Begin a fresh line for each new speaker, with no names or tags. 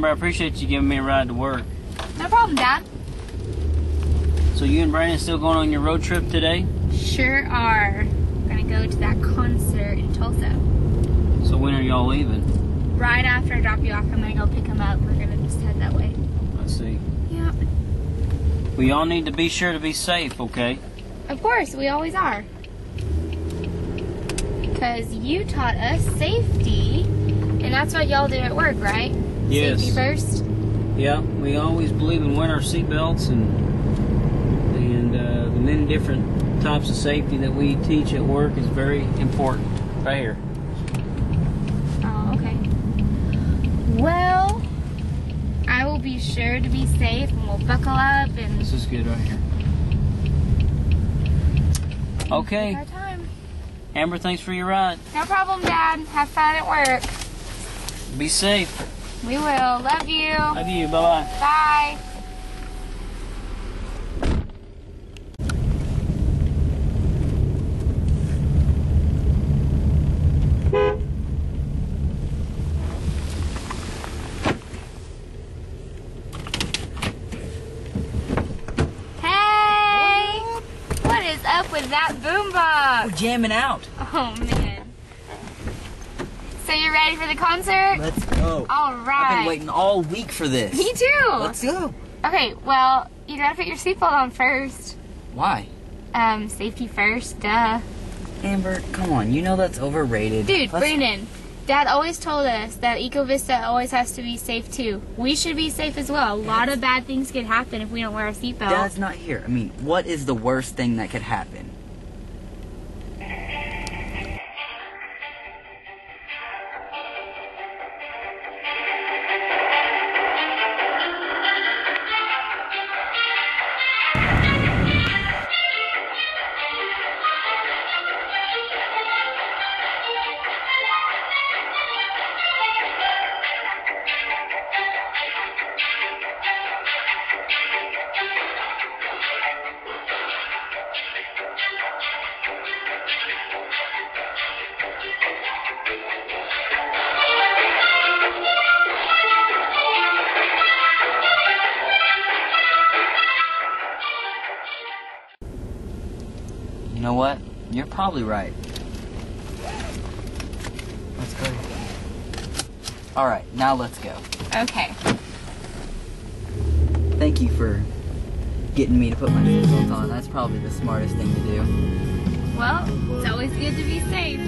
Amber, I appreciate you giving me a ride to work.
No problem, Dad.
So you and Brandon still going on your road trip today?
Sure are. We're gonna go to that concert in Tulsa.
So when are y'all leaving?
Right after I drop you off, I'm gonna go pick him up. We're gonna just head that way.
I see.
Yep.
We all need to be sure to be safe, okay?
Of course, we always are. Because you taught us safety, and that's what y'all do at work, right?
Yes.
Safety first?
Yeah, we always believe in wearing our seatbelts and the many different types of safety that we teach at work is very important. Right here.
Oh, okay. Well, I will be sure to be safe, and we'll buckle up and...
This is good right here. Okay.
Our time.
Amber, thanks for your ride.
No problem, Dad. Have fun at work.
Be safe.
We will. Love you.
Love you. Bye-bye.
Bye. Hey! What is up with that boombox?
We're jamming out.
Oh, man. So you ready for the concert?
Let's go.
All right.
I've been waiting all week for this.
Me too.
Let's go.
Okay, well, you gotta put your seatbelt on first.
Why?
Safety first, duh.
Amber, come on. You know that's overrated.
Dude, Brandon, Dad always told us that Eco-Vista always has to be safe too. We should be safe as well. A lot of bad things could happen if we don't wear a seatbelt.
Dad's not here. I mean, what is the worst thing that could happen? You know what? You're probably right. Let's go. Alright, now let's go.
Okay.
Thank you for getting me to put my seatbelt on. That's probably the smartest thing to do.
Well, it's always good to be safe.